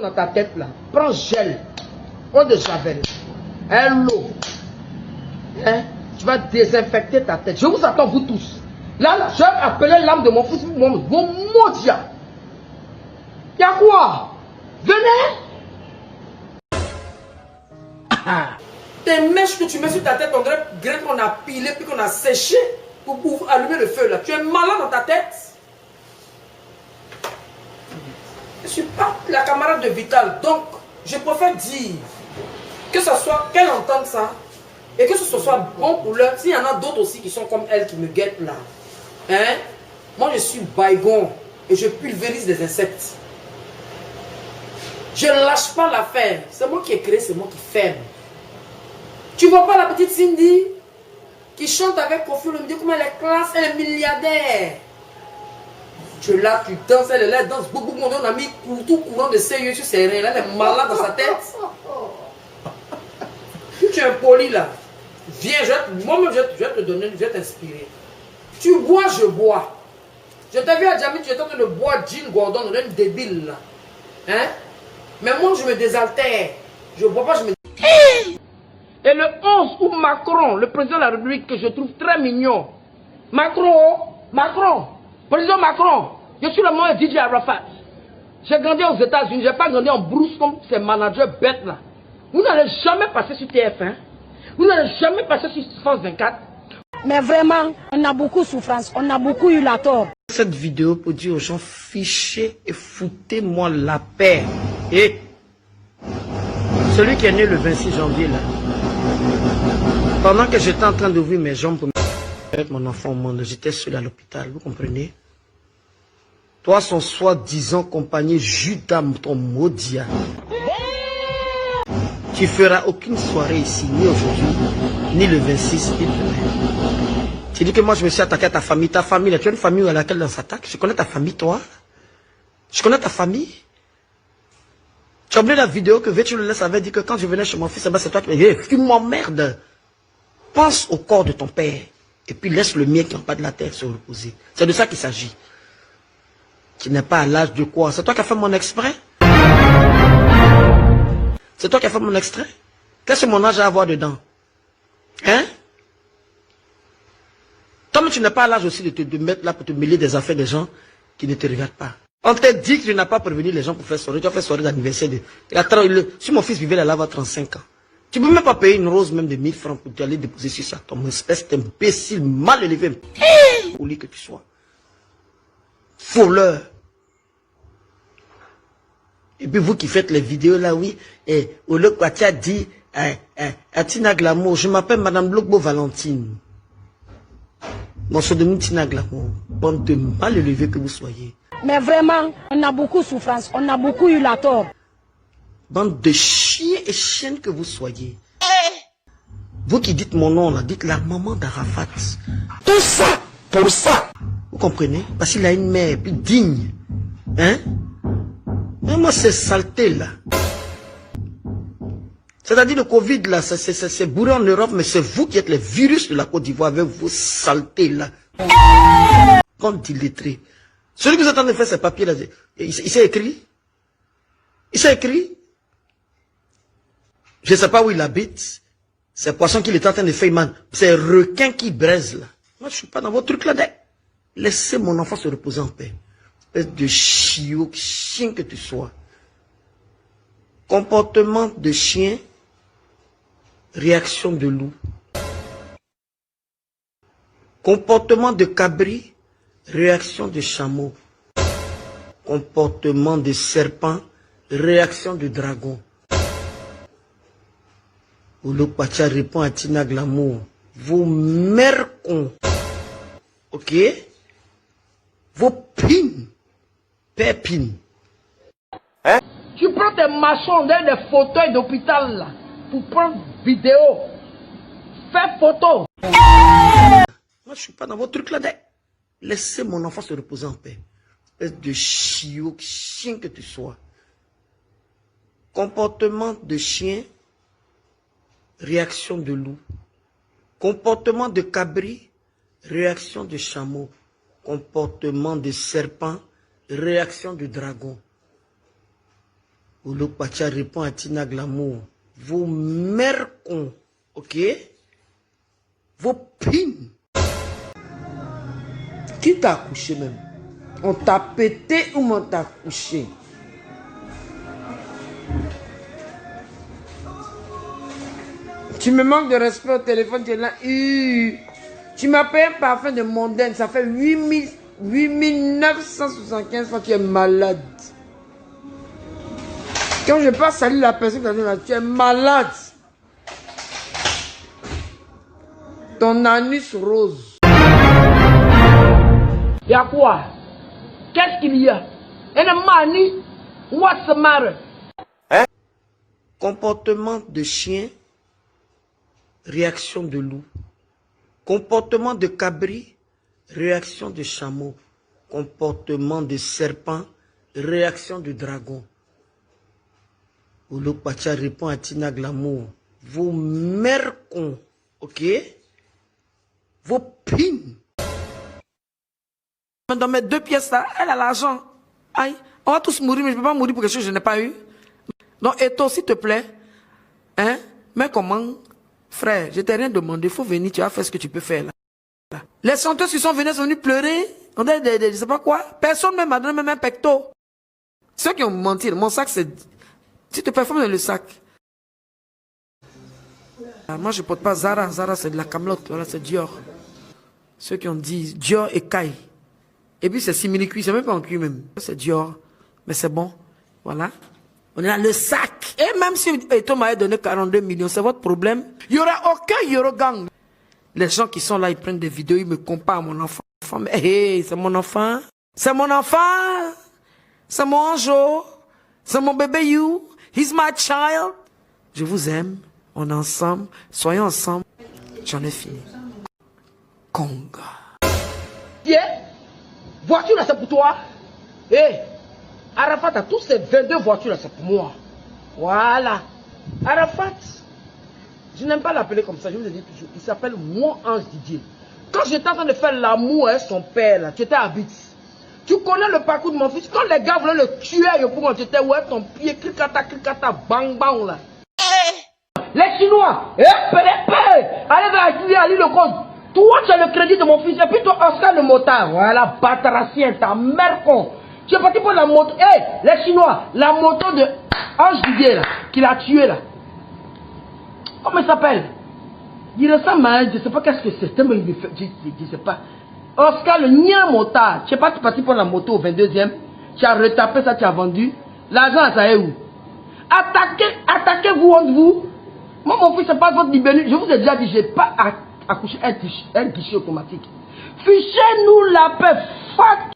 dans ta tête là. Prends gel, eau de javel, l'eau. Hein? Tu vas désinfecter ta tête. Je vous attends, vous tous. Là, je vais appeler l'âme de mon fils, vos maudits. Y'a quoi? Venez! Tes mèches que tu mets sur ta tête, on dirait graines qu'on a pilées puis qu'on a séché pour allumer le feu là. Tu es malade dans ta tête. Je ne suis pas la camarade de Vital, donc je préfère dire que ce soit qu'elle entende ça et que ce soit bon pour l'heure. S'il y en a d'autres aussi qui sont comme elle qui me guettent là, hein? Moi je suis baygon et je pulvérise des insectes. Je ne lâche pas l'affaire. C'est moi qui ai créé, c'est moi qui ferme. Tu vois pas la petite Cindy qui chante avec Kofi Olomide, comment elle est classe, elle est milliardaire. Tu es là, tu danses, elle est là, elle danse. Beaucoup de monde, on a mis tout courant de sérieux sur ses reins. Elle est malade dans sa tête. Tu es impoli là. Viens, moi-même je vais te donner, je vais t'inspirer. Tu bois, je bois. Je t'ai vu à Djamil, tu étais en train de boire Jean Gordon, on est débile là. Hein? Mais moi je me désaltère. Je bois pas, je me... Et le 11 août, Macron, le président de la République, que je trouve très mignon. Macron, président Macron, je suis le moment de DJ Arafat. J'ai grandi aux États-Unis, je n'ai pas grandi en brousse comme ces managers bêtes là. Vous n'allez jamais passer sur TF1, vous n'allez jamais passer sur France 24. Mais vraiment, on a beaucoup de souffrance, on a beaucoup eu la tort. Cette vidéo pour dire aux gens, fichez et foutez-moi la paix. Et celui qui est né le 26 janvier là, pendant que j'étais en train d'ouvrir mes jambes pour mettre mon enfant au monde, j'étais seul à l'hôpital, vous comprenez? Toi, son soi-disant compagnie Judas, ton maudit, tu feras aucune soirée ici, ni aujourd'hui, ni le 26, ni demain. Tu dis que moi je me suis attaqué à ta famille là, tu as une famille à laquelle on s'attaque? Je connais ta famille, toi. Je connais ta famille. Tu as oublié la vidéo que Vétu le laisse avait dit que quand je venais chez mon fils, c'est toi qui me dis, tu m'emmerdes. Pense au corps de ton père et puis laisse le mien qui est en bas de la terre se reposer. C'est de ça qu'il s'agit. Tu n'es pas à l'âge de quoi? C'est toi qui as fait mon extrait? C'est toi qui as fait mon extrait? Qu'est-ce que mon âge a à voir dedans? Hein? Toi, mais tu n'es pas à l'âge aussi de mettre là pour te mêler des affaires des gens qui ne te regardent pas. On t'a dit que tu n'as pas prévenu les gens pour faire soirée. Tu as fait soirée d'anniversaire de... Si mon fils vivait là, il va 35 ans. Tu ne peux même pas payer une rose même de 1000 francs pour aller déposer sur sa tombe. Espèce d'imbécile, mal élevé. Poli que tu sois. Voleur. Et puis vous qui faites les vidéos là, oui, et Olo Kwatia dit, Tina Glamour, je m'appelle Madame Blogbo Valentine. Mon pseudonyme Tina Glamour. Bande de mal élevé que vous soyez. Mais vraiment, on a beaucoup de souffrance, on a beaucoup eu la tort. Bande de chiens et chiennes que vous soyez. Vous qui dites mon nom là, dites la maman d'Arafat. Tout ça, pour ça. Vous comprenez? Parce qu'il a une mère plus digne. Hein? Mais moi c'est saleté là. C'est-à-dire le Covid là, c'est bourré en Europe, mais c'est vous qui êtes les virus de la Côte d'Ivoire avec vos saletés là. Comme illettré. Celui que vous êtes en train de faire ces papiers là, il s'est écrit? Il s'est écrit? Je ne sais pas où il habite. C'est poisson qu'il est en train de faire, man. C'est requin qui braise là. Moi, je ne suis pas dans votre truc là. Laissez mon enfant se reposer en paix. Espèce de chien que tu sois. Comportement de chien, réaction de loup. Comportement de cabri, réaction de chameau. Comportement de serpent, réaction de dragon. Olo Kwacha répond à Tina Glamour. Vos mères cons. Ok? Vos pines. Pépines. Hein? Tu prends tes machins dans des fauteuils d'hôpital là. Pour prendre vidéo. Fais photo. Moi je suis pas dans votre truc là. Laissez mon enfant se reposer en paix. Espèce de chien que tu sois. Comportement de chien. Réaction de loup. Comportement de cabri, réaction de chameau. Comportement de serpent, réaction de dragon. Oulou Pacha répond à Tina Glamour. Vos mères cons, ok? Vos pines. Qui t'a accouché même? On t'a pété ou on t'a accouché? Tu me manques de respect au téléphone, tu es là. Tu m'as payé un parfum de mondaine, ça fait 8975 fois que tu es malade. Quand je passe saluer la personne qui a dit là, tu es malade. Ton anus rose. Il y a quoi? Qu'est-ce qu'il y a? And money? What's the matter? Hein? Comportement de chien, réaction de loup. Comportement de cabri, réaction de chameau. Comportement de serpent, réaction de dragon. Oulou Pacha répond à Tina Glamour. Vos mères cons, ok? Vos pines. Dans mes 2 pièces là, elle a l'argent. Aïe, on va tous mourir, mais je ne peux pas mourir pour quelque chose que je n'ai pas eu. Donc, Eto, s'il te plaît, hein? Mais comment, frère, je t'ai rien demandé, il faut venir, tu vas faire ce que tu peux faire là. Les chanteuses qui sont venus pleurer, on a je sais pas quoi, personne ne m'a donné même un pecto. Ceux qui ont menti, mon sac c'est... Tu te performes dans le sac. Moi je porte pas Zara, Zara c'est de la camelote, voilà c'est Dior. Ceux qui ont dit Dior et Kai. Et puis c'est simili-cuit, c'est même pas en cuir même. C'est Dior, mais c'est bon, voilà. On est là, le sac. Et même si Eto m'avait donné 42 millions, c'est votre problème. Il n'y aura aucun Eurogang. Les gens qui sont là, ils prennent des vidéos, ils me comparent à mon enfant. Mais hey, c'est mon enfant. C'est mon enfant. C'est mon ange. C'est mon bébé you. He's my child. Je vous aime. On est ensemble. Soyons ensemble. J'en ai fini. Conga. Yeah. Voiture là, c'est pour toi. Hé. Arafat a tous ces 22 voitures là, c'est pour moi. Voilà. Arafat. Je n'aime pas l'appeler comme ça, je vous ai dit toujours. Il s'appelle Mon Ange Didier. Quand j'étais en train de faire l'amour avec son père, là, tu étais à Bits. Tu connais le parcours de mon fils. Quand les gars voulaient le tuer, tu étais où est ton pied, clicata, bang, bang, là. Les Chinois, allez vers Didier, allez le code. Toi, tu as le crédit de mon fils. Et puis toi, Oscar le motard. Voilà, bataracien, ta mère con. Tu es parti pour la moto. Les Chinois, la moto de Ange Didier, là, qui l'a tué, là. Comment il s'appelle? Il ressemble à je ne sais pas qu'est-ce que c'est. Je ne sais pas. Oscar le nien motard. Tu n'es pas parti pour la moto au 22e. Tu as retapé ça, tu as vendu. L'argent, ça est où? Attaquez-vous entre vous. Moi, mon fils, ce n'est pas votre libellule. Je vous ai déjà dit, je n'ai pas accouché un guichet automatique. Fichez-nous la paix. Fuck.